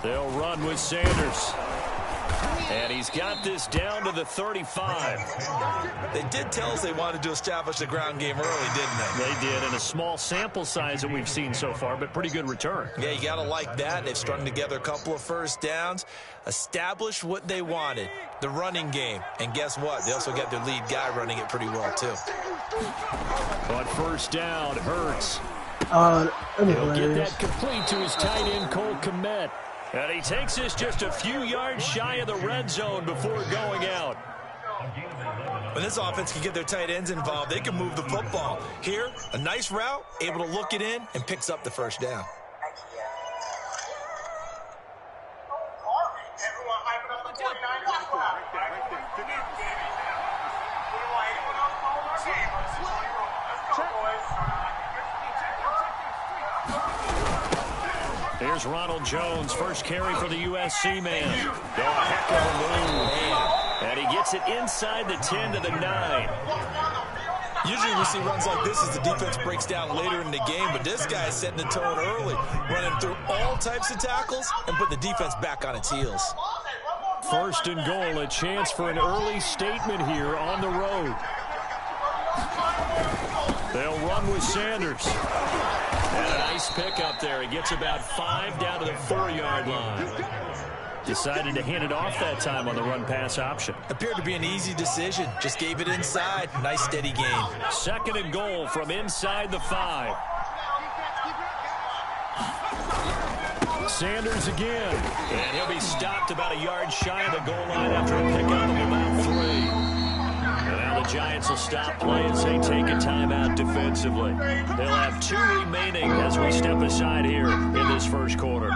They'll run with Sanders. And he's got this down to the 35. They did tell us they wanted to establish the ground game early, didn't they? They did, in a small sample size that we've seen so far, but pretty good return. Yeah, you got to like that. They've strung together a couple of first downs, established what they wanted, the running game. And guess what? They also got their lead guy running it pretty well, too. But first down, Hurts. He'll get that complete to his tight end, Cole Kmet. And he takes us just a few yards shy of the red zone before going out. When this offense can get their tight ends involved, they can move the football. Here, a nice route, able to look it in, and picks up the first down. Here's Ronald Jones, first carry for the USC man. Go a heck of a move. And he gets it inside the 10 to the 9. Usually we see runs like this as the defense breaks down later in the game, but this guy is setting the tone early, running through all types of tackles and put the defense back on its heels. First and goal, a chance for an early statement here on the road. They'll run with Sanders. And a nice pick up there. He gets about 5 down to the 4-yard line. Decided to hand it off that time on the run-pass option. Appeared to be an easy decision. Just gave it inside. Nice, steady game. Second and goal from inside the 5. Sanders again. And he'll be stopped about a yard shy of the goal line after a pickup of about 3. And now the Giants will stop play as they take a timeout defensively. They'll have 2 remaining as we step aside here in this first quarter.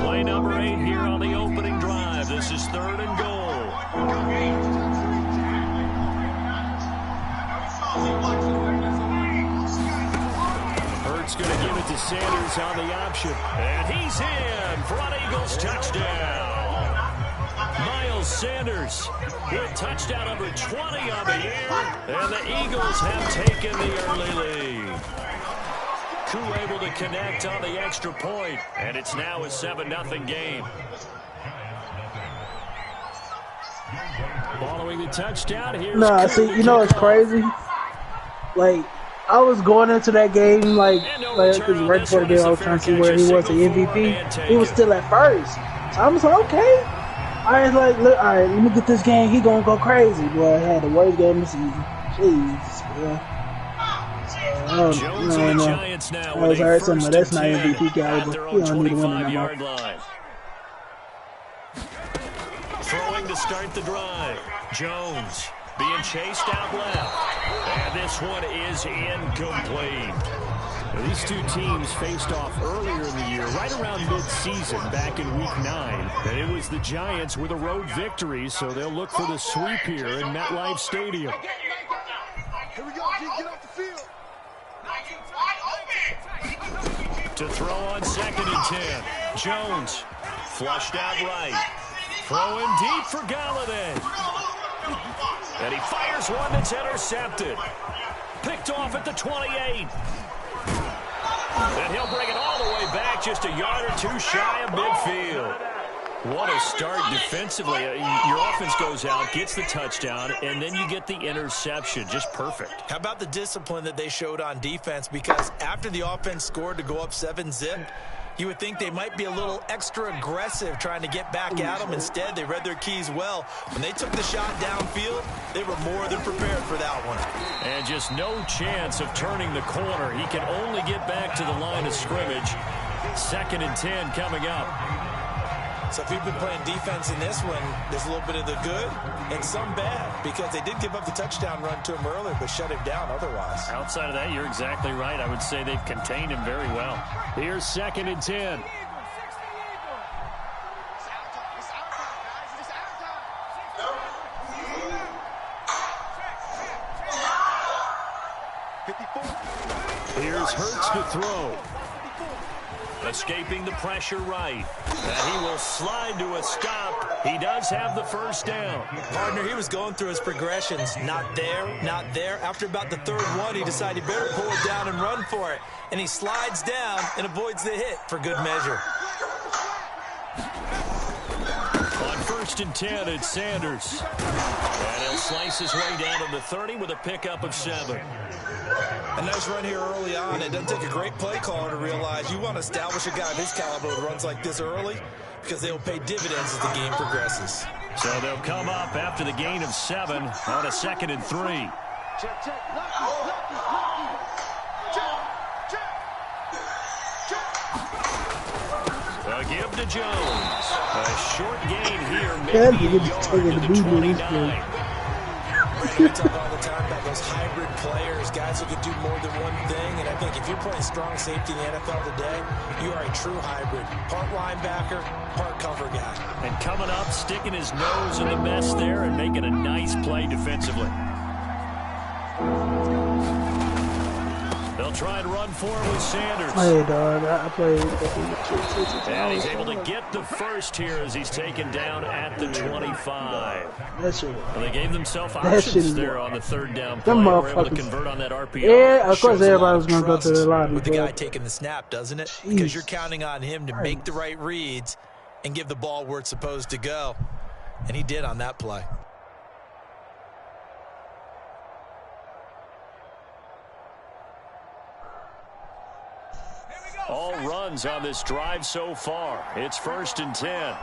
Play number 8 here on the opening drive. This is third and goal. Hurts going to give it to Sanders on the option. And he's in for an Eagles touchdown. Miles Sanders with touchdown number 20 on the year. And the Eagles have taken the early lead. Koo able to connect on the extra point. And it's now a 7-0 game. Following the touchdown, here's Nah, see, you know what's crazy? Like, I was going into that game like because right before the game I was trying to see where he was the MVP. He was still at first. So I was like, okay. I was like, look, all right, let me get this game. He gonna go crazy. Boy, I had the worst game of the season. Jeez, boy. Jones and the Giants now I was with alright, a something. first That's and not 10 MVP guy, at but their he own don't need to win no more. 25-yard line. Throwing to start the drive. Jones being chased out left. And this one is incomplete. Now, these two teams faced off earlier in the year, right around mid-season, back in Week 9. And it was the Giants with a road victory, so they'll look for the sweep here in MetLife Stadium. Here we go, G. Get off the field. To throw on second and 10. Jones flushed out right. Throwing deep for Galladay. And he fires one that's intercepted. Picked off at the 28. And he'll bring it all the way back just a yard or 2 shy of midfield. What a start defensively. Your offense goes out, gets the touchdown, and then you get the interception. Just perfect. How about the discipline that they showed on defense? Because after the offense scored to go up 7-zip, you would think they might be a little extra aggressive trying to get back at them. Instead, they read their keys well. When they took the shot downfield, they were more than prepared for that one. And just no chance of turning the corner. He can only get back to the line of scrimmage. Second and 10 coming up. So if you've been playing defense in this one, there's a little bit of the good and some bad, because they did give up the touchdown run to him earlier, but shut him down otherwise. Outside of that, you're exactly right. I would say they've contained him very well. Here's second and 10. Here's Hurts to throw. Escaping the pressure right. And he will slide to a stop. He does have the first down. Partner, he was going through his progressions. Not there, not there. After about the third one, he decided he better pull it down and run for it. And he slides down and avoids the hit for good measure. On 1st and 10, it's Sanders. And he'll slice his way down to the 30 with a pickup of 7. A nice run here early on. It doesn't take a great play caller to realize you want to establish a guy of his caliber who runs like this early because they will pay dividends as the game progresses. So they'll come up after the gain of 7 on a 2nd and 3. Check, check. A give to Jones. A short gain here. Maybe Maybe a yard to the 29. We talk all the time about those hybrid players, guys who can do more than one thing. And I think if you're playing strong safety in the NFL today, you are a true hybrid. Part linebacker, part cover guy. And coming up, sticking his nose in the mess there and making a nice play defensively. They'll try and run for it with Sanders. Hey, dog. I played. And he's able to get the first here as he's taken down at the 25. That shit. Well, they gave themselves options there on the 3rd down play. Them We're able to motherfuckers. convert on that RPO. Yeah, of course Shows a lot everybody of was going to go to the trust lobby. with the guy But taking the snap, doesn't it? Jeez. Because you're counting on him to make the right reads and give the ball where it's supposed to go. And he did on that play. All runs on this drive so far. It's 1st and 10.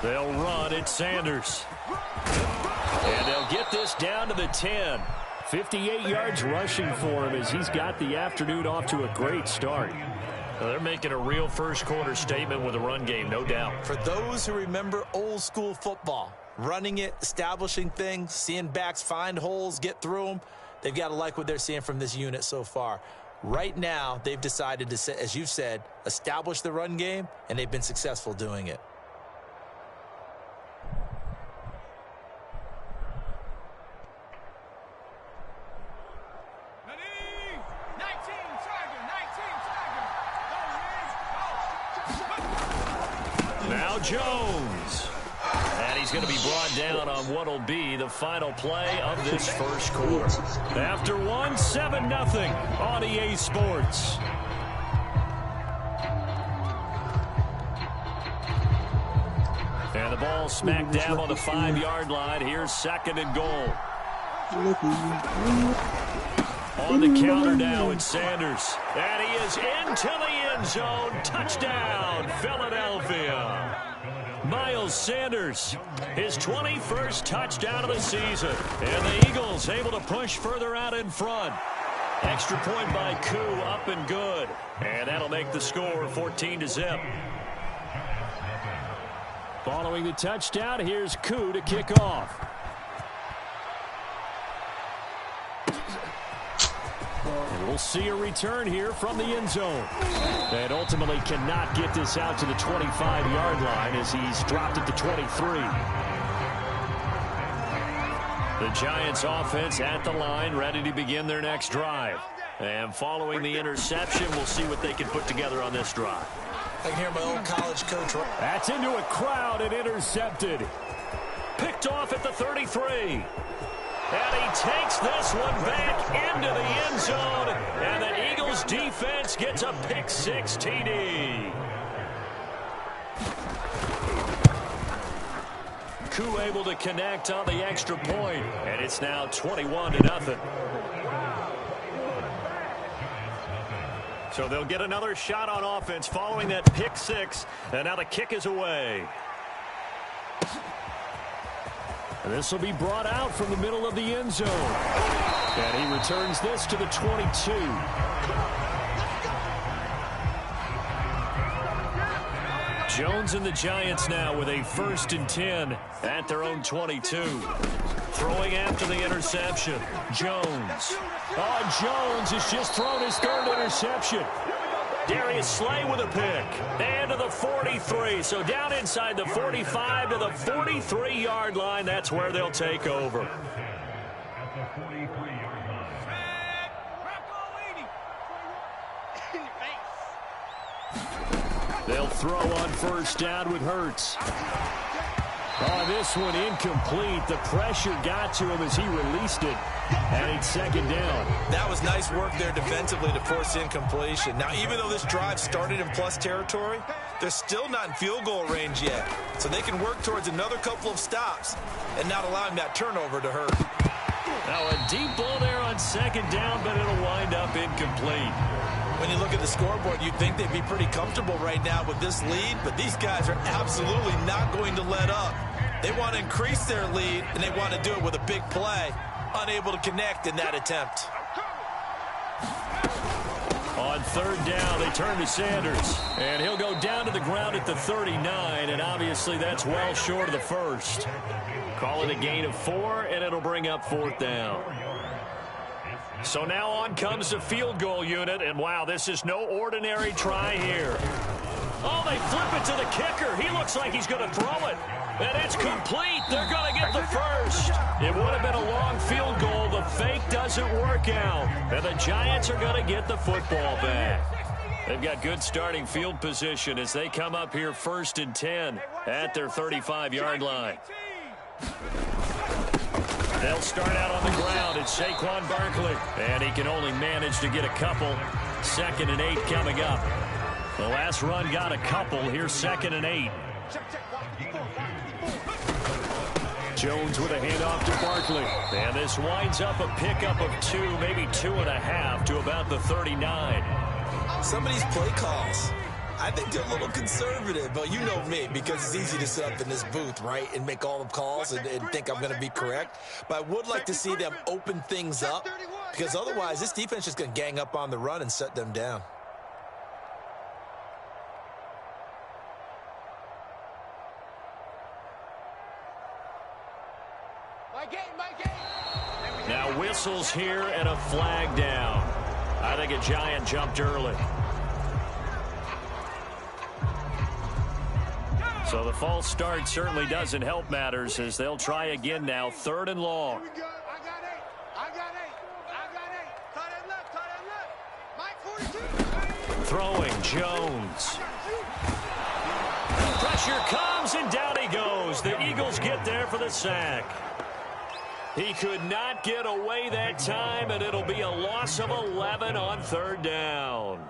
They'll run. It's Sanders. And they'll get this down to the 10. 58 yards rushing for him as he's got the afternoon off to a great start. Well, they're making a real first quarter statement with a run game, no doubt. For those who remember old school football, running it, establishing things, seeing backs find holes, get through them, they've got to like what they're seeing from this unit so far. Right now, they've decided to, as you've said, establish the run game, and they've been successful doing it. Now Jones. And he's going to be brought down on what will be the final play of this first quarter. After 7-0 on EA Sports. And the ball smacked down on the 5-yard line. Here's 2nd and goal. On the counter now, it's Sanders. And he is into the end zone. Touchdown, Philadelphia. Miles Sanders, his 21st touchdown of the season. And the Eagles able to push further out in front. Extra point by Koo, up and good. And that'll make the score 14-0. Following the touchdown, here's Koo to kick off. And we'll see a return here from the end zone. And ultimately cannot get this out to the 25-yard line as he's dropped at the 23. The Giants offense at the line, ready to begin their next drive. And following the interception, we'll see what they can put together on this drive. I can hear my old college coach. That's into a crowd and intercepted. Picked off at the 33. And he takes this one back into the end zone. And the Eagles defense gets a pick-6 TD. Koo able to connect on the extra point. And it's now 21-0. So they'll get another shot on offense following that pick-6. And now the kick is away. And this will be brought out from the middle of the end zone. And he returns this to the 22. Jones and the Giants now with a 1st and 10 at their own 22. Throwing after the interception. Jones. Oh, Jones has just thrown his 3rd interception. Darius Slay with a pick. And to the 43. So down inside the 45 to the 43-yard line. That's where they'll take over. They'll throw on first down with Hurts. Oh, this one incomplete. The pressure got to him as he released it. And it's second down. That was nice work there defensively to force incompletion. Now, even though this drive started in plus territory, they're still not in field goal range yet. So they can work towards another couple of stops and not allowing that turnover to hurt. Now a deep ball there on second down, but it'll wind up incomplete. When you look at the scoreboard, you'd think they'd be pretty comfortable right now with this lead, but these guys are absolutely not going to let up. They want to increase their lead, and they want to do it with a big play. Unable to connect in that attempt. On third down, they turn to Sanders. And he'll go down to the ground at the 39, and obviously that's well short of the first. Call it a gain of 4, and it'll bring up fourth down. So now on comes the field goal unit, and wow, this is no ordinary try here. Oh, they flip it to the kicker. He looks like he's going to throw it. And it's complete. They're going to get the first. It would have been a long field goal. The fake doesn't work out. And the Giants are going to get the football back. They've got good starting field position as they come up here 1st and 10 at their 35-yard line. They'll start out on the ground. It's Saquon Barkley. And he can only manage to get a couple. 2nd and 8 coming up. The last run got a couple. Here's 2nd and 8. Jones with a handoff to Barkley. And this winds up a pickup of 2, maybe 2.5 to about the 39. Some of these play calls, I think they're a little conservative, but you know me, because it's easy to sit up in this booth, right, and make all the calls and think I'm going to be correct. But I would like to see them open things up, because otherwise this defense is going to gang up on the run and shut them down. Now whistles here and a flag down. I think a Giant jumped early. So the false start certainly doesn't help matters as they'll try again now. 3rd and long. Throwing Jones. Pressure comes and down he goes. The Eagles get there for the sack. He could not get away that time, and it'll be a loss of 11 on 3rd down.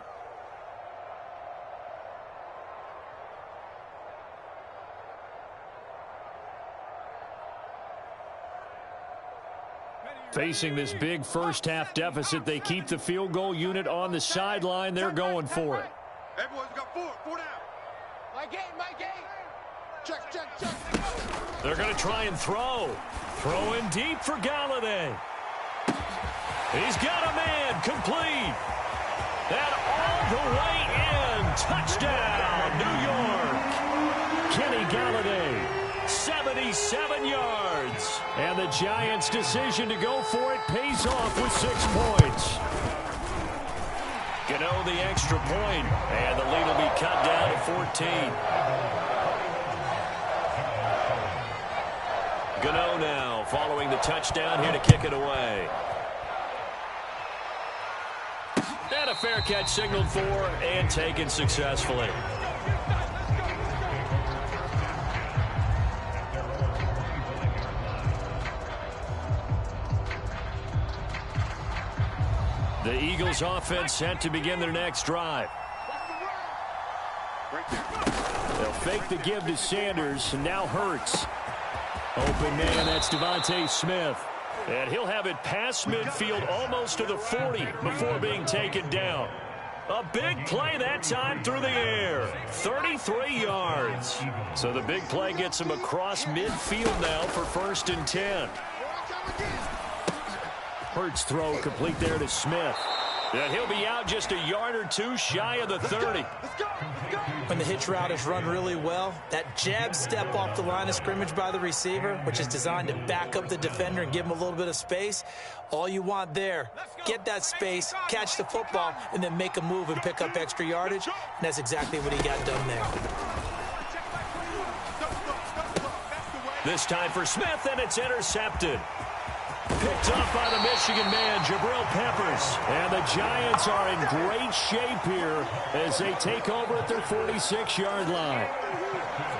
Facing this big first-half deficit, they keep the field goal unit on the sideline. They're going for it. Everyone's got 4 down. My game. Check. They're going to try and throw. Throwing deep for Galladay. He's got a man, complete. And all the way in. Touchdown, New York. Kenny Galladay, 77 yards. And the Giants' decision to go for it pays off with 6 points. Gano the extra point, and the lead will be cut down to 14. Gano now following the touchdown here to kick it away. And a fair catch signaled for and taken successfully. The Eagles offense set to begin their next drive. They'll fake the give to Sanders, and now Hurts. Open man, that's Devontae Smith. And he'll have it past midfield almost to the 40 before being taken down. A big play that time through the air. 33 yards. So the big play gets him across midfield now for 1st and 10. Hurts throw complete there to Smith. And he'll be out just a yard or 2 shy of the 30. When the hitch route is run really well, that jab step off the line of scrimmage by the receiver, which is designed to back up the defender and give him a little bit of space, all you want there, get that space, catch the football, and then make a move and pick up extra yardage. And that's exactly what he got done there. This time for Smith, and it's intercepted. Picked up by the Michigan man, Jabril Peppers. And the Giants are in great shape here as they take over at their 46-yard line.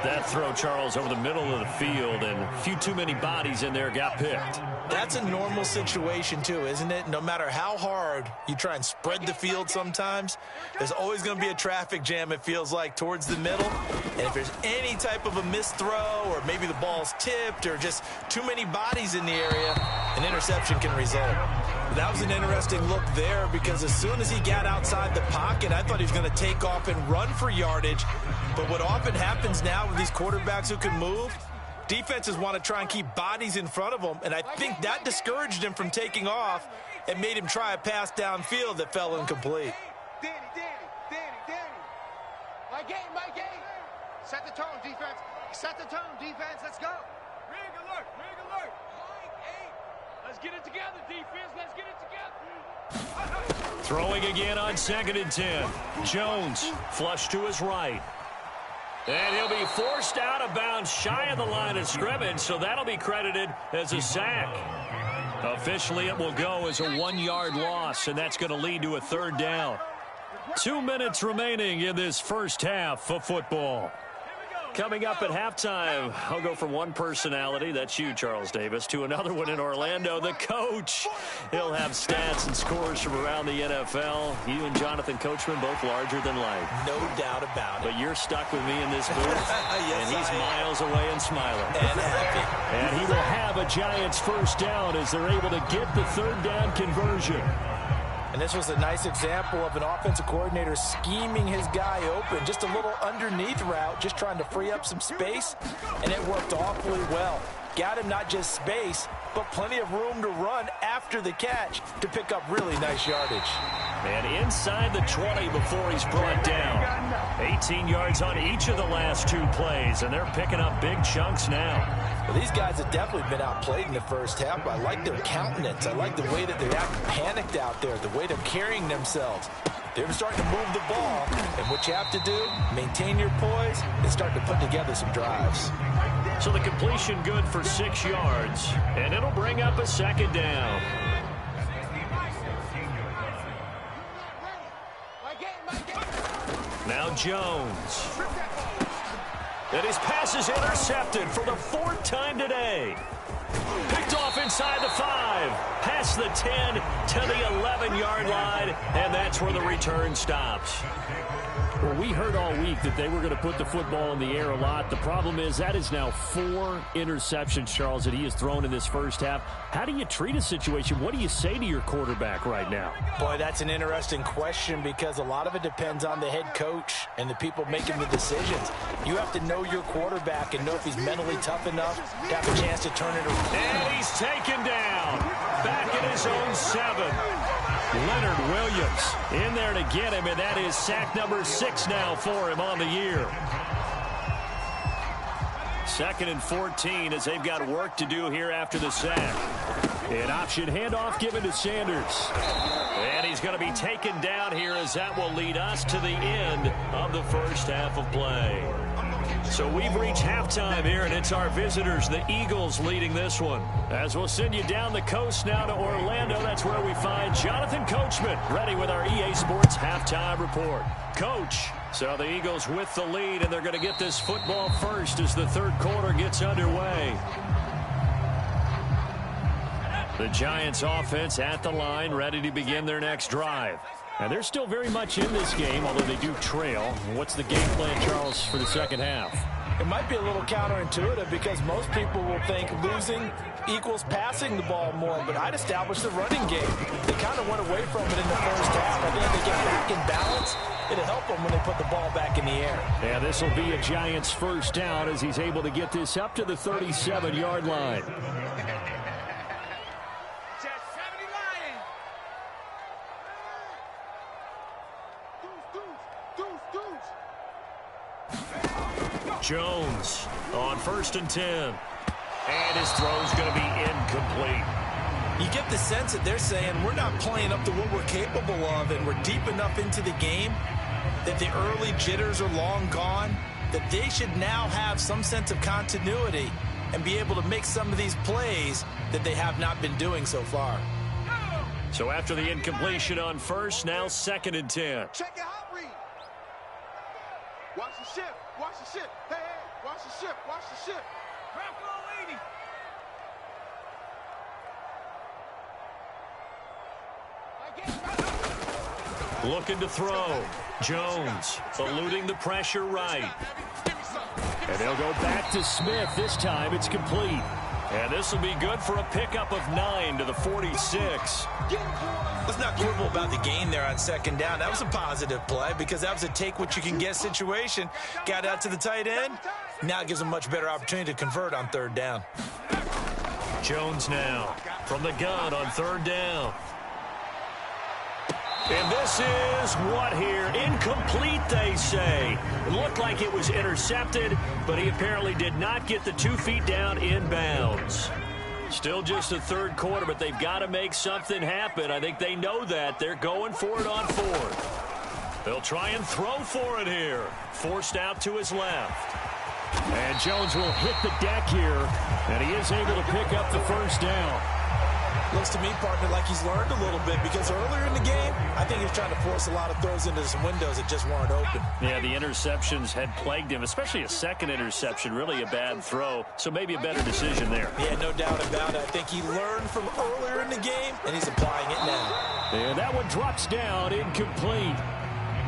That throw, Charles, over the middle of the field, and a few too many bodies in there got picked. That's a normal situation, too, isn't it? No matter how hard you try and spread the field sometimes, there's always going to be a traffic jam, it feels like, towards the middle. And if there's any type of a missed throw, or maybe the ball's tipped, or just too many bodies in the area, an interception can result. That was an interesting look there, because as soon as he got outside the pocket, I thought he was going to take off and run for yardage. But what often happens now with these quarterbacks who can move, defenses want to try and keep bodies in front of them, and I think that discouraged him from taking off and made him try a pass downfield that fell incomplete. Danny. My game. Set the tone, defense. Set the tone, defense. Let's go. Rig alert. Let's get it together, defense. Let's get it together. Throwing again on 2nd and 10. Jones flush to his right. And he'll be forced out of bounds shy of the line of scrimmage, so that'll be credited as a sack. Officially, it will go as a 1-yard loss, and that's going to lead to a 3rd down. 2 minutes remaining in this first half of football. Coming up at halftime, I'll go from one personality, that's you, Charles Davis, to another one in Orlando, the coach. He'll have stats and scores from around the NFL. You and Jonathan Coachman, both larger than life. No doubt about it. But you're stuck with me in this booth, yes, and he's miles away and smiling. And happy. And he will have a Giants first down as they're able to get the 3rd down conversion. And this was a nice example of an offensive coordinator scheming his guy open. Just a little underneath route, just trying to free up some space, and it worked awfully well. Got him not just space, but plenty of room to run after the catch to pick up really nice yardage. And inside the 20 before he's brought down. 18 yards on each of the last 2 plays, and they're picking up big chunks now. Well, these guys have definitely been outplayed in the first half. I like their countenance. I like the way that they're acting panicked out there, the way they're carrying themselves. They're starting to move the ball, and what you have to do, maintain your poise, and start to put together some drives. So the completion good for 6 yards, and it'll bring up a 2nd down. Now Jones. And his pass is intercepted for the 4th time today. Picked off inside the 5, past the 10 to the 11-yard line, and that's where the return stops. Well, we heard all week that they were going to put the football in the air a lot. The problem is that is now 4 interceptions, Charles, that he has thrown in this first half. How do you treat a situation? What do you say to your quarterback right now? Boy, that's an interesting question because a lot of it depends on the head coach and the people making the decisions. You have to know your quarterback and know if he's mentally tough enough to have a chance to turn it around. And he's taken down. Back in his own 7. Leonard Williams in there to get him, and that is sack number 6 now for him on the year. 2nd and 14 as they've got work to do here after the sack. An option handoff given to Sanders. And he's going to be taken down here as that will lead us to the end of the first half of play. So we've reached halftime here, and it's our visitors, the Eagles, leading this one. As we'll send you down the coast now to Orlando, that's where we find Jonathan Coachman, ready with our EA Sports halftime report. Coach, so the Eagles with the lead, and they're going to get this football first as the 3rd quarter gets underway. The Giants offense at the line, ready to begin their next drive. And they're still very much in this game, although they do trail. What's the game plan, Charles, for the 2nd half? It might be a little counterintuitive because most people will think losing equals passing the ball more, but I'd establish the running game. They kind of went away from it in the first half. I think if they get back in balance, it'll help them when they put the ball back in the air. Yeah, this will be a Giants first down as he's able to get this up to the 37-yard line. Jones on 1st and 10. And his throw's going to be incomplete. You get the sense that they're saying we're not playing up to what we're capable of, and we're deep enough into the game that the early jitters are long gone, that they should now have some sense of continuity and be able to make some of these plays that they have not been doing so far. So after the incompletion on first, now 2nd and 10. Check your hot read. Watch the shift. Watch the shift. Hey, hey, watch the shift. Watch the shift. Looking to throw. Jones eluding the pressure right. And they'll go back to Smith. This time it's complete. And this will be good for a pickup of 9 to the 46. Let's not quibble about the gain there on 2nd down. That was a positive play because that was a take-what-you-can-get situation. Got out to the tight end. Now it gives them a much better opportunity to convert on 3rd down. Jones now from the gun on 3rd down. And this is what here? Incomplete, they say. It looked like it was intercepted, but he apparently did not get the 2 feet down inbounds. Still just a 3rd quarter, but they've got to make something happen. I think they know that. They're going for it on 4th. They'll try and throw for it here. Forced out to his left. And Jones will hit the deck here, and he is able to pick up the 1st down. Looks to me, partner, like he's learned a little bit because earlier in the game, I think he was trying to force a lot of throws into some windows that just weren't open. Yeah, the interceptions had plagued him, especially a 2nd interception, really a bad throw, so maybe a better decision there. Yeah, no doubt about it. I think he learned from earlier in the game, and he's applying it now. And that one drops down, incomplete.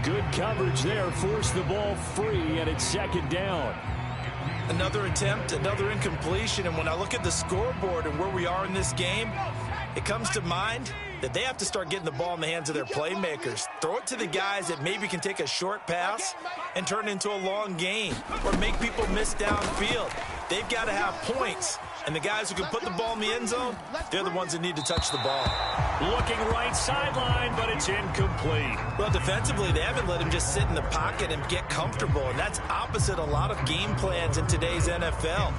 Good coverage there, forced the ball free, and it's 2nd down. Another attempt, another incompletion, and when I look at the scoreboard and where we are in this game, it comes to mind that they have to start getting the ball in the hands of their playmakers. Throw it to the guys that maybe can take a short pass and turn it into a long gain or make people miss downfield. They've got to have points, and the guys who can put the ball in the end zone, they're the ones that need to touch the ball. Looking right sideline, but it's incomplete. Well, defensively, they haven't let him just sit in the pocket and get comfortable, and that's opposite a lot of game plans in today's NFL.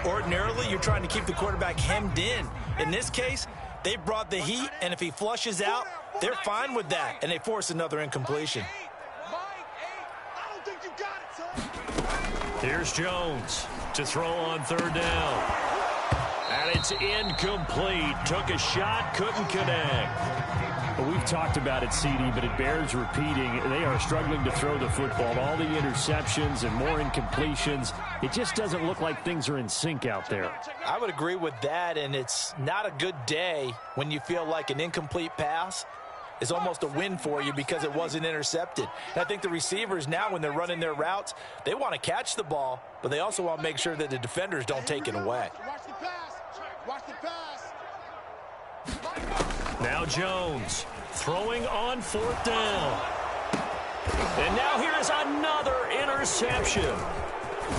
Ordinarily, you're trying to keep the quarterback hemmed in. In this case, they brought the heat, and if he flushes out, they're fine with that, and they force another incompletion. Here's Jones to throw on 3rd down. And it's incomplete. Took a shot, couldn't connect. Well, we've talked about it, CD, but it bears repeating. They are struggling to throw the football. All the interceptions and more incompletions. It just doesn't look like things are in sync out there. I would agree with that, and it's not a good day when you feel like an incomplete pass is almost a win for you because it wasn't intercepted. And I think the receivers now, when they're running their routes, they want to catch the ball, but they also want to make sure that the defenders don't take it away. Watch the pass. Watch the pass. Now Jones throwing on 4th down. And now here is another interception.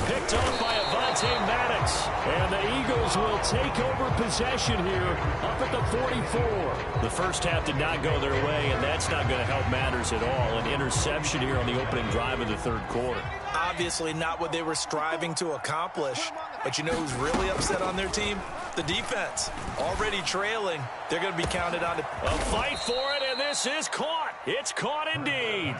Picked off by Avonte Maddox. And the Eagles will take over possession here up at the 44. The first half did not go their way, and that's not going to help matters at all. An interception here on the opening drive of the 3rd quarter. Obviously not what they were striving to accomplish. But you know who's really upset on their team? The defense. Already trailing. They're going to be counted on to... A fight for it, and this is caught. It's caught indeed.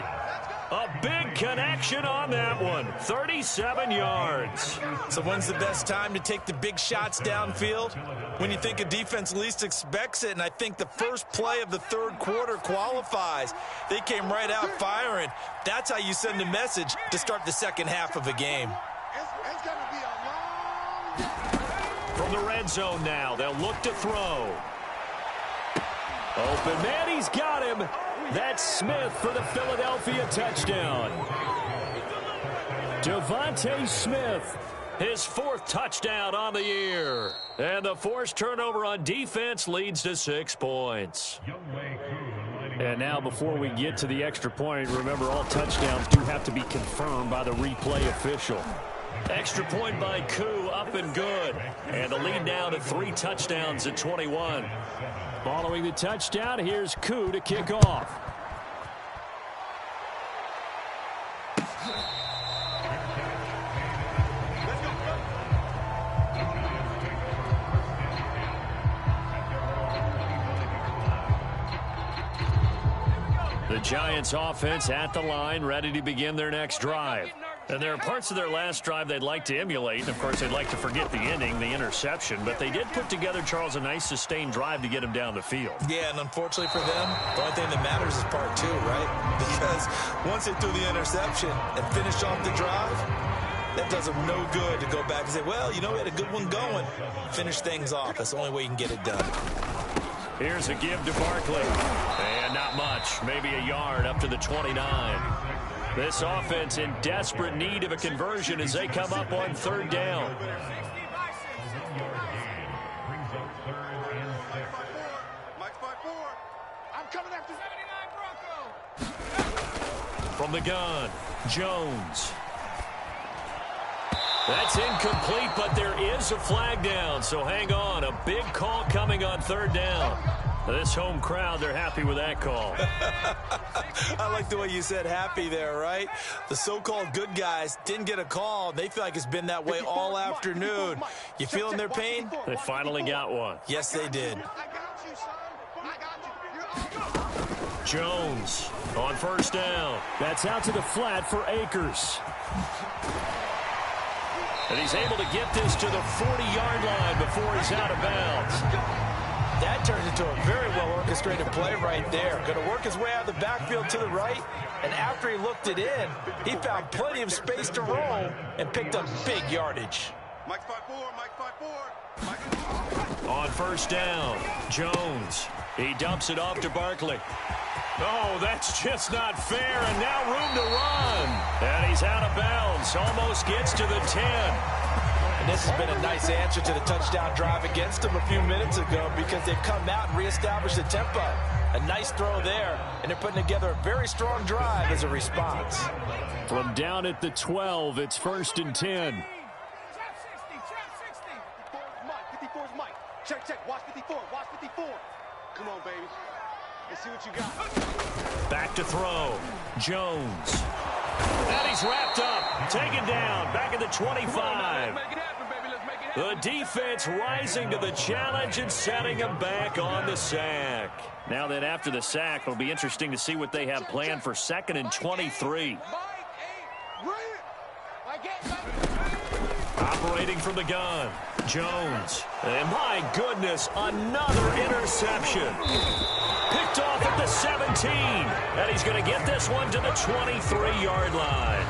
A big connection on that one. 37 yards. So when's the best time to take the big shots downfield? When you think a defense least expects it, and I think the first play of the 3rd quarter qualifies. They came right out firing. That's how you send a message to start the 2nd half of a game. It's going to be a long... From the red zone now, they'll look to throw. Open man, he's got him. That's Smith for the Philadelphia touchdown. Devontae Smith, his 4th touchdown on the year. And the forced turnover on defense leads to 6 points. And now before we get to the extra point, remember all touchdowns do have to be confirmed by the replay official. Extra point by Koo, up and good. And the lead now to 3 touchdowns at 21. Following the touchdown, here's Koo to kick off. The Giants offense at the line, ready to begin their next drive. And there are parts of their last drive they'd like to emulate. And, of course, they'd like to forget the inning, the interception. But they did put together, Charles, a nice sustained drive to get him down the field. Yeah, and unfortunately for them, the only thing that matters is part two, right? Because once they threw the interception and finished off the drive, that does them no good to go back and say, well, you know, we had a good one going. Finish things off. That's the only way you can get it done. Here's a give to Barkley. And not much. Maybe a yard up to the 29. This offense in desperate need of a conversion as they come up on third down. I'm coming after 79 Bronco. From the gun, Jones. That's incomplete, but there is a flag down, so hang on. A big call coming on third down. This home crowd, they're happy with that call. I like the way you said happy there, right? The so-called good guys didn't get a call. They feel like it's been that way all afternoon. You feeling their pain? They finally got one. Yes, they did. I got you, son. I got you. Jones on first down. That's out to the flat for Akers. And he's able to get this to the 40-yard line before he's out of bounds. That turns into a very well-orchestrated play right there. Going to work his way out of the backfield to the right, and after he looked it in, he found plenty of space to roll and picked up big yardage. Mike 5-4, Mike 5-4. On first down, Jones. He dumps it off to Barkley. Oh, that's just not fair, and now room to run. And he's out of bounds, almost gets to the 10. And this has been a nice answer to the touchdown drive against them a few minutes ago because they've come out and reestablished the tempo. A nice throw there, and they're putting together a very strong drive as a response. From down at the 12, it's first and 10. Trap 60. 54's Mike. Check. Watch 54. Come on, baby. Let's see what you got. Back to throw. Jones. And he's wrapped up. Taken down. Back at the 25. The defense rising to the challenge and setting him back on the sack. Now then, after the sack, it'll be interesting to see what they have planned for 2nd and 23. Operating from the gun, Jones. And my goodness, another interception. Picked off at the 17. And he's going to get this one to the 23-yard line.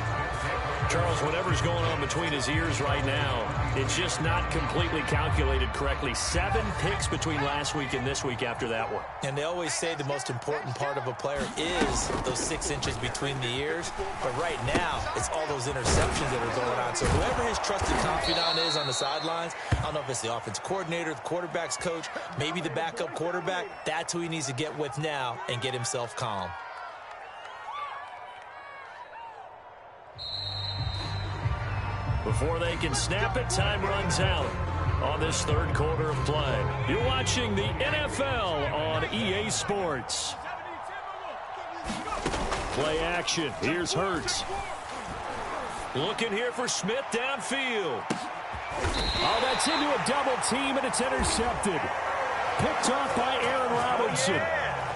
Charles, whatever's going on between his ears right now, it's just not completely calculated correctly. 7 picks between last week and this week after that one. And they always say the most important part of a player is those 6 inches between the ears. But right now, it's all those interceptions that are going on. So whoever his trusted confidant is on the sidelines, I don't know if it's the offense coordinator, the quarterback's coach, maybe the backup quarterback, that's who he needs to get with now and get himself calm. Before they can snap it, time runs out on this third quarter of play. You're watching the NFL on EA Sports. Play action. Here's Hurts. Looking here for Smith downfield. Oh, that's into a double team, and it's intercepted. Picked off by Aaron Robinson.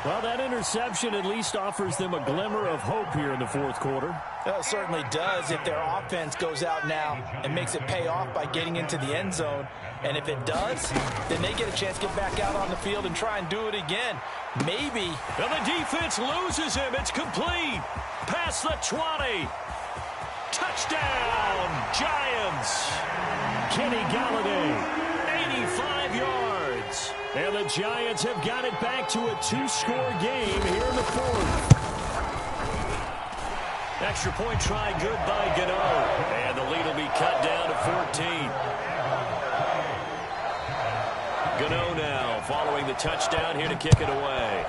Well, that interception at least offers them a glimmer of hope here in the fourth quarter. Well, it certainly does if their offense goes out now and makes it pay off by getting into the end zone. And if it does, then they get a chance to get back out on the field and try and do it again. Maybe. Well, the defense loses him. It's complete. Past the 20. Touchdown, Giants. Kenny Golladay, 85 yards. And the Giants have got it back to a 2-score game here in the fourth. Extra point try good by Gano. And the lead will be cut down to 14. Gano now following the touchdown here to kick it away.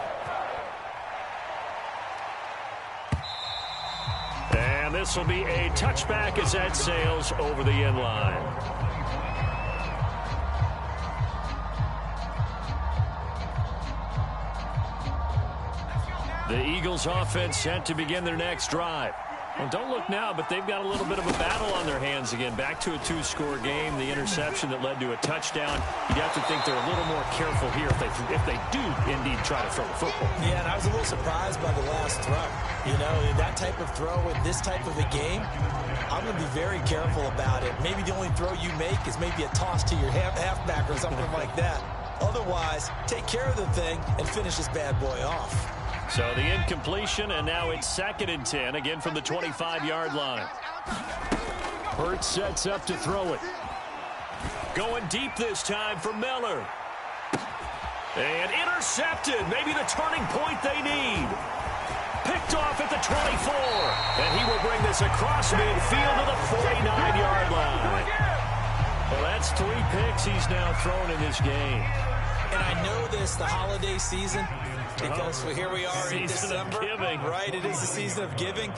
And this will be a touchback as that sails over the end line. The Eagles offense set to begin their next drive. Well, don't look now, but they've got a little bit of a battle on their hands again. Back to a 2-score game. The interception that led to a touchdown. You'd have to think they're a little more careful here if they do indeed try to throw the football. Yeah, and I was a little surprised by the last throw. You know, that type of throw in this type of a game, I'm going to be very careful about it. Maybe the only throw you make is maybe a toss to your halfback or something like that. Otherwise, take care of the thing and finish this bad boy off. So the incompletion, and now it's 2nd and 10, again from the 25-yard line. Hurts sets up to throw it. Going deep this time for Miller. And intercepted. Maybe the turning point they need. Picked off at the 24. And he will bring this across midfield to the 49-yard line. Well, that's 3 picks he's now thrown in this game. And I know this, the holiday season, because here we are in December. Right, it is the season of giving.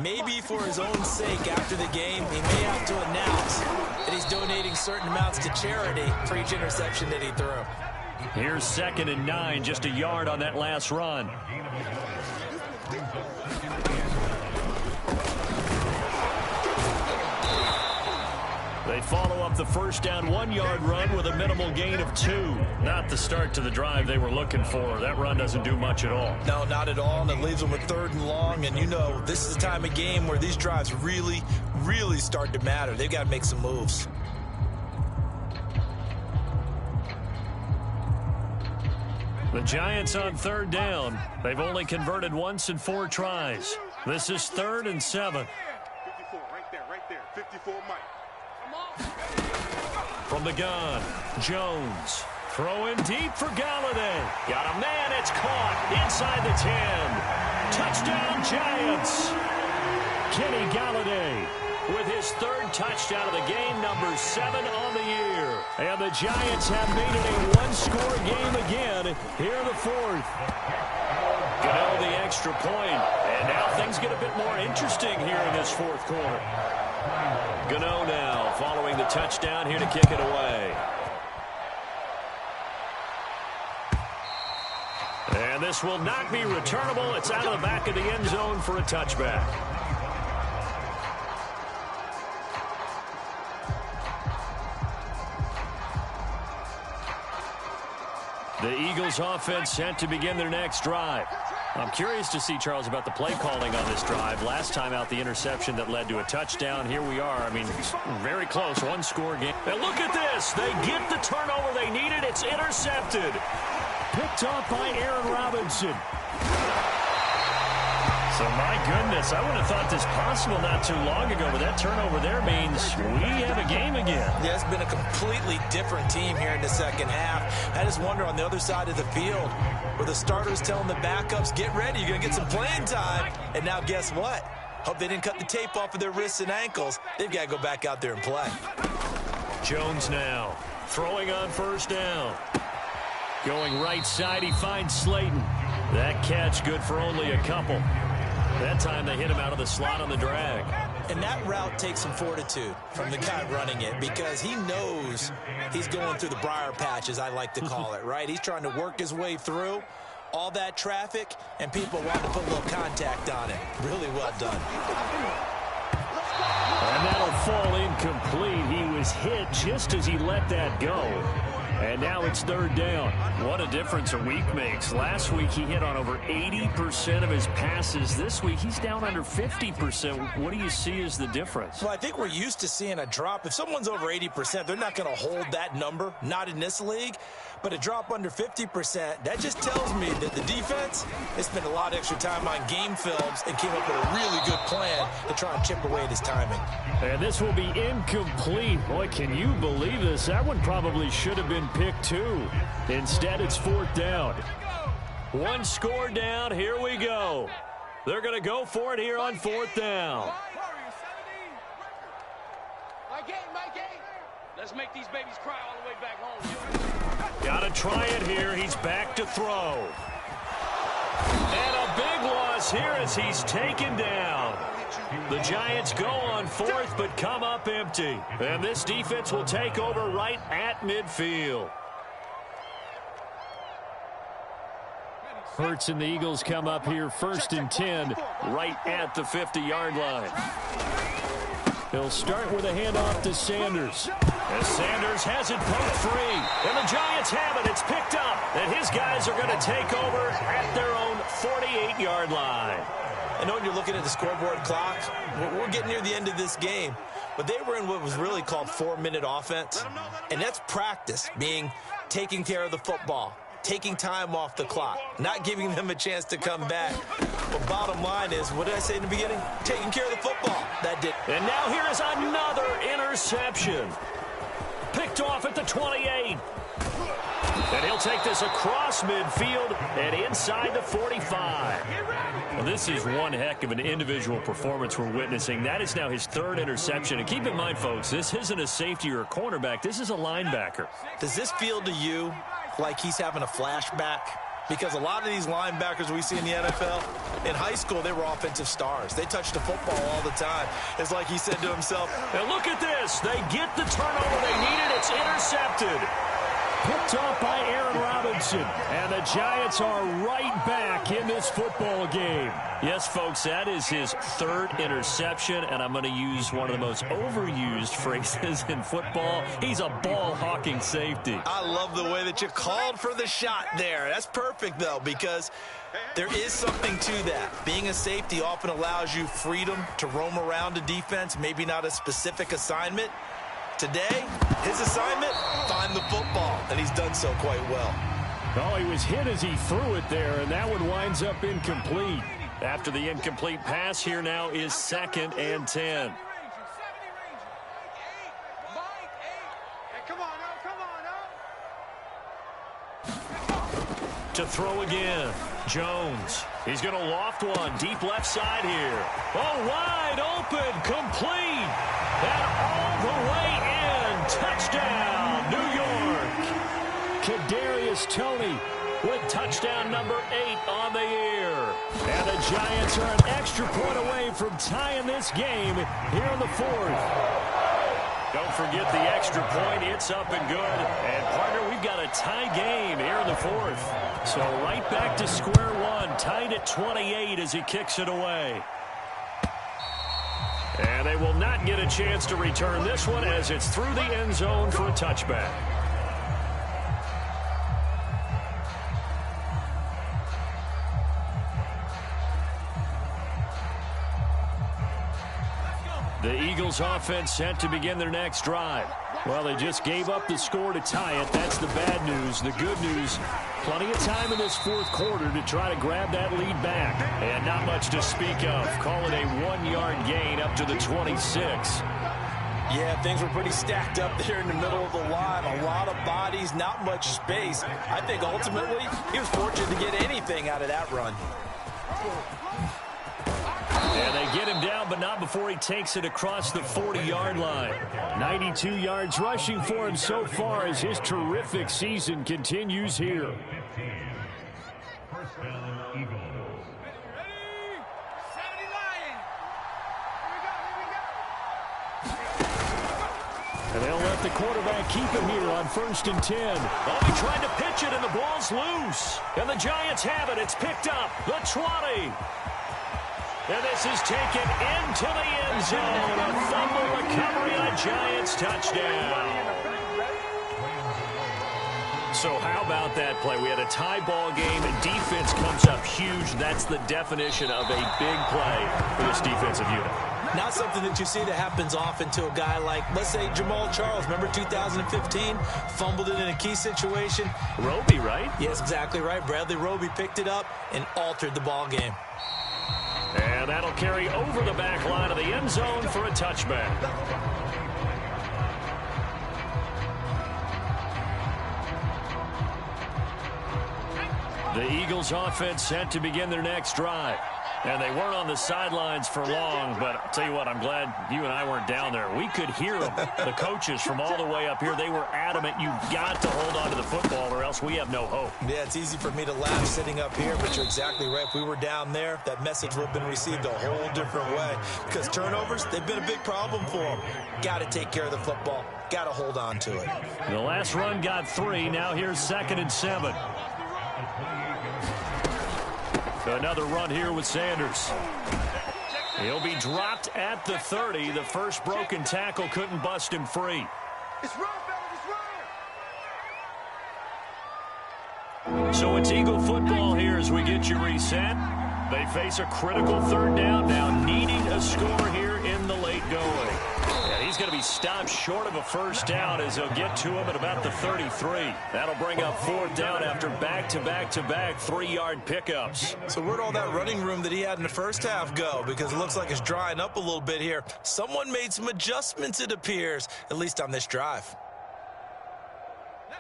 Maybe for his own sake after the game, he may have to announce that he's donating certain amounts to charity for each interception that he threw. Here's 2nd and 9, just a yard on that last run. They follow up the first down 1-yard run with a minimal gain of 2. Not the start to the drive they were looking for. That run doesn't do much at all. No, not at all, and it leaves them with 3rd and long. And you know, this is the time of game where these drives really, really start to matter. They've got to make some moves. The Giants on 3rd down. They've only converted once in 4 tries. This is 3rd and 7. 54, right there. 54, Mike. From the gun, Jones. Throwing deep for Galladay. Got a man, it's caught inside the 10. Touchdown, Giants. Kenny Galladay with his 3rd touchdown of the game, number 7 on the year. And the Giants have made it a 1-score game again here in the 4th. Gano the extra point. And now things get a bit more interesting here in this 4th quarter. Gano now following the touchdown here to kick it away. And this will not be returnable. It's out of the back of the end zone for a touchback. The Eagles offense set to begin their next drive. I'm curious to see, Charles, about the play calling on this drive. Last time out, the interception that led to a touchdown. Here we are. I mean, very close, 1-score game. And look at this. They get the turnover they needed. It's intercepted. Picked off by Aaron Robinson. So, my goodness, I would have thought this possible not too long ago, but that turnover there means we have a game again. Yeah, it's been a completely different team here in the second half. I just wonder on the other side of the field where the starters telling the backups, get ready, you're going to get some playing time. And now guess what? Hope they didn't cut the tape off of their wrists and ankles. They've got to go back out there and play. Jones now throwing on 1st down. Going right side, he finds Slayton. That catch good for only a couple. That time they hit him out of the slot on the drag. And that route takes some fortitude from the guy running it because he knows he's going through the briar patch, as I like to call it, right? He's trying to work his way through all that traffic, and people want to put a little contact on it. Really well done. And that'll fall incomplete. He was hit just as he let that go. And now it's 3rd down. What a difference a week makes. Last week he hit on over 80% of his passes. This week he's down under 50%. What do you see as the difference? Well, I think we're used to seeing a drop. If someone's over 80%, they're not going to hold that number. Not in this league. But a drop under 50%, that just tells me that the defense has spent a lot of extra time on game films and came up with a really good plan to try and chip away at his timing. And this will be incomplete. Boy, can you believe this? That one probably should have been picked too. Instead, it's 4th down. 1-score down. Here we go. They're going to go for it here on 4th down. Let's make these babies cry all the way back home. Got to try it here. He's back to throw. And a big loss here as he's taken down. The Giants go on 4th but come up empty. And this defense will take over right at midfield. Hurts and the Eagles come up here 1st and 10 right at the 50-yard line. He'll start with a handoff to Sanders. As Sanders has it poked free. And the Giants have it. It's picked up. And his guys are going to take over at their own 48-yard line. I know when you're looking at the scoreboard clock, we're getting near the end of this game, but they were in what was really called 4-minute offense, and that's practice, being taking care of the football, taking time off the clock, not giving them a chance to come back. But bottom line is, what did I say in the beginning? Taking care of the football. That did. And now here is another interception. Picked off at the 28. And he'll take this across midfield and inside the 45. Well, this is one heck of an individual performance we're witnessing. That is now his 3rd interception. And keep in mind, folks, this isn't a safety or a cornerback. This is a linebacker. Does this feel to you like he's having a flashback? Because a lot of these linebackers we see in the NFL, in high school, they were offensive stars. They touched the football all the time. It's like he said to himself, and look at this. They get the turnover they needed. It's intercepted. Picked off by Aaron Robinson. And the Giants are right back in this football game. Yes, folks, that is his 3rd interception, and I'm going to use one of the most overused phrases in football. He's a ball-hawking safety. I love the way that you called for the shot there. That's perfect, though, because there is something to that. Being a safety often allows you freedom to roam around a defense, maybe not a specific assignment. Today, his assignment, find the football, and he's done so quite well. Oh, he was hit as he threw it there, and that one winds up incomplete. After the incomplete pass, here now is 2nd and 10. To throw again, Jones. He's going to loft one, deep left side here. Oh, wide open, complete, and all the way in. Touchdown, New York. Kadarius Toney with touchdown number 8 on the year. And the Giants are an extra point away from tying this game here in the 4th. Don't forget the extra point. It's up and good. And, partner, we've got a tie game here in the 4th. So right back to square one, tied at 28 as he kicks it away. And they will not get a chance to return this one as it's through the end zone for a touchback. The Eagles offense set to begin their next drive. Well, they just gave up the score to tie it. That's the bad news. The good news, plenty of time in this 4th quarter to try to grab that lead back. And not much to speak of. Call it a 1-yard gain up to the 26. Yeah, things were pretty stacked up there in the middle of the line. A lot of bodies, not much space. I think ultimately he was fortunate to get anything out of that run. And they get him down, but not before he takes it across the 40-yard line. 92 yards rushing for him so far as his terrific season continues here. And they'll let the quarterback keep him here on 1st and 10. Oh, he tried to pitch it, and the ball's loose. And the Giants have it. It's picked up. The 20. And this is taken into the end zone. A fumble recovery, a Giants touchdown. So how about that play? We had a tie ball game, and defense comes up huge. That's the definition of a big play for this defensive unit. Not something that you see that happens often to a guy like, let's say, Jamal Charles. Remember 2015? Fumbled it in a key situation. Roby, right? Yes, exactly right. Bradley Roby picked it up and altered the ball game. And that'll carry over the back line of the end zone for a touchback. The Eagles offense set to begin their next drive. And they weren't on the sidelines for long, but I'll tell you what, I'm glad you and I weren't down there. We could hear them, the coaches from all the way up here. They were adamant, you've got to hold on to the football or else we have no hope. Yeah, it's easy for me to laugh sitting up here, but you're exactly right. If we were down there, that message would have been received a whole different way. Because turnovers, they've been a big problem for them. Got to take care of the football. Got to hold on to it. The last run got 3. Now here's 2nd and 7. Another run here with Sanders. He'll be dropped at the 30. The first broken tackle couldn't bust him free. It's run, fellas, it's run. So it's Eagle football here as we get you reset. They face a critical third down now, needing a score here in the late going. And he's going to be stopped short of a first down as they'll get to him at about the 33. That'll bring up fourth down after back-to-back-to-back 3-yard pickups. So where'd all that running room that he had in the first half go? Because it looks like it's drying up a little bit here. Someone made some adjustments, it appears, at least on this drive.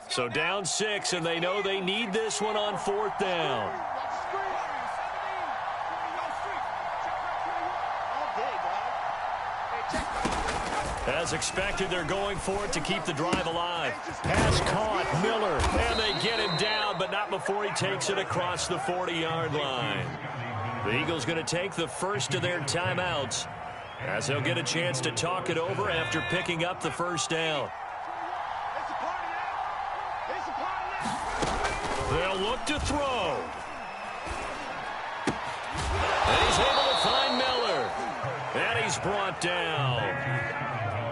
So down 6, and they know they need this one on fourth down. As expected, they're going for it to keep the drive alive. Pass caught, Miller, and they get him down, but not before he takes it across the 40-yard line. The Eagles going to take the first of their timeouts as they'll get a chance to talk it over after picking up the first down. They'll look to throw. And he's able to find Miller. And he's brought down.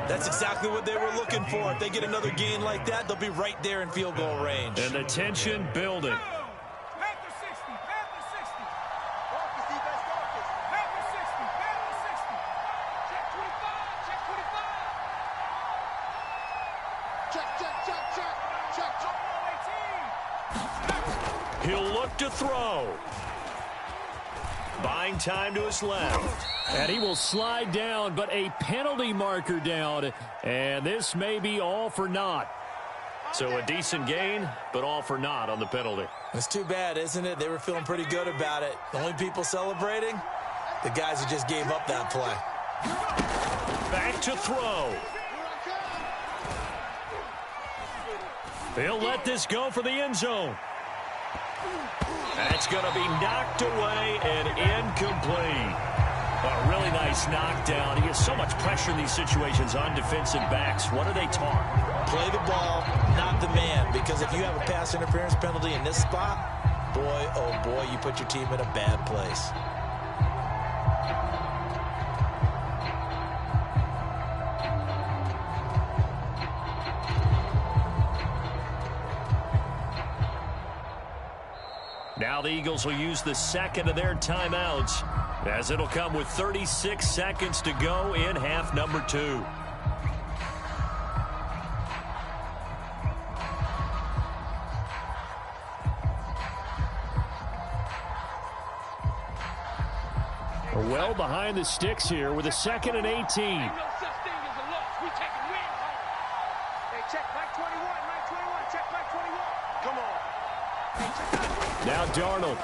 That's exactly what they were looking for. If they get another gain like that, they'll be right there in field goal range. And the tension building. He'll look to throw. Buying time to his left. And he will slide down, but a penalty marker down. And this may be all for naught. So a decent gain, but all for naught on the penalty. It's too bad, isn't it? They were feeling pretty good about it. The only people celebrating, the guys who just gave up that play. Back to throw. He'll let this go for the end zone. That's going to be knocked away and incomplete. A really nice knockdown. He has so much pressure in these situations on defensive backs. What are they taught? Play the ball, not the man. Because if you have a pass interference penalty in this spot, boy, oh boy, you put your team in a bad place. Now the Eagles will use the second of their timeouts, as it'll come with 36 seconds to go in half number 2. Well behind the sticks here with a 2nd and 18. Now Darnold.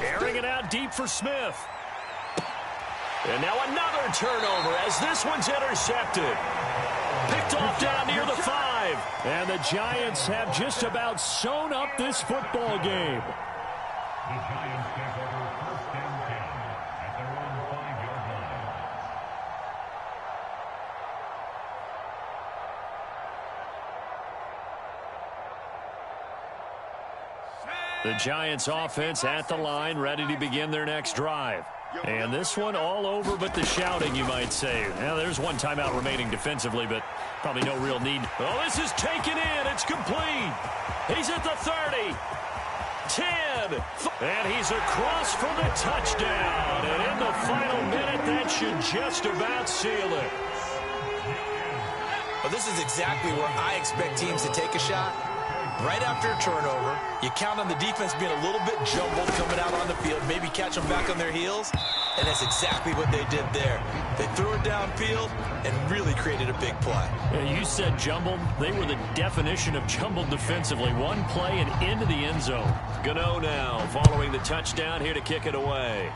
Airing it out deep for Smith. And now another turnover as this one's intercepted. Picked off down near the 5. And the Giants have just about sewn up this football game. The Giants take over first and 10 at their own 5-yard line. The Giants offense at the line, ready to begin their next drive. And this one all over but the shouting, you might say. Now, there's one timeout remaining defensively, but probably no real need. Oh, this is taken in. It's complete. He's at the 30. 10. And he's across for the touchdown. And in the final minute, that should just about seal it. Well, this is exactly where I expect teams to take a shot. Right after a turnover, you count on the defense being a little bit jumbled coming out on the field, maybe catch them back on their heels, and that's exactly what they did there. They threw it downfield and really created a big play. Yeah, you said jumbled. They were the definition of jumbled defensively. One play and into the end zone. Gano now following the touchdown here to kick it away.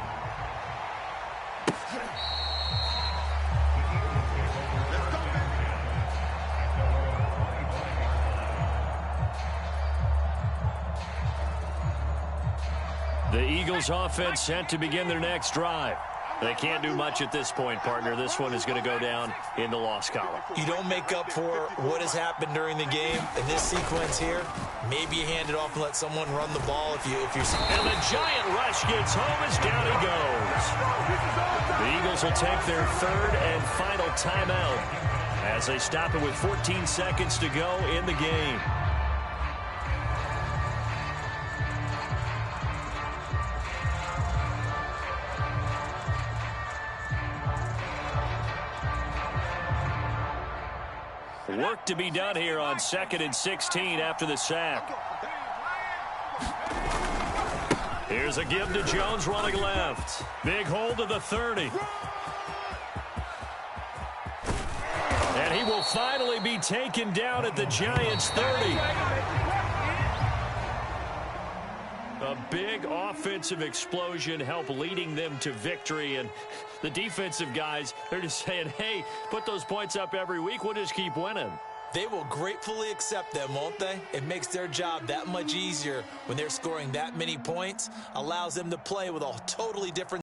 The Eagles offense set to begin their next drive. They can't do much at this point, partner. This one is going to go down in the loss column. You don't make up for what has happened during the game. In this sequence here, maybe you hand it off and let someone run the ball if you're. And the giant rush gets home as down he goes. The Eagles will take their third and final timeout as they stop it with 14 seconds to go in the game. Work to be done here on 2nd and 16 after the sack. Here's a give to Jones running left. Big hold to the 30. And he will finally be taken down at the Giants' 30. A big offensive explosion helped leading them to victory. And the defensive guys, they're just saying, hey, put those points up every week. We'll just keep winning. They will gratefully accept them, won't they? It makes their job that much easier when they're scoring that many points. Allows them to play with a totally different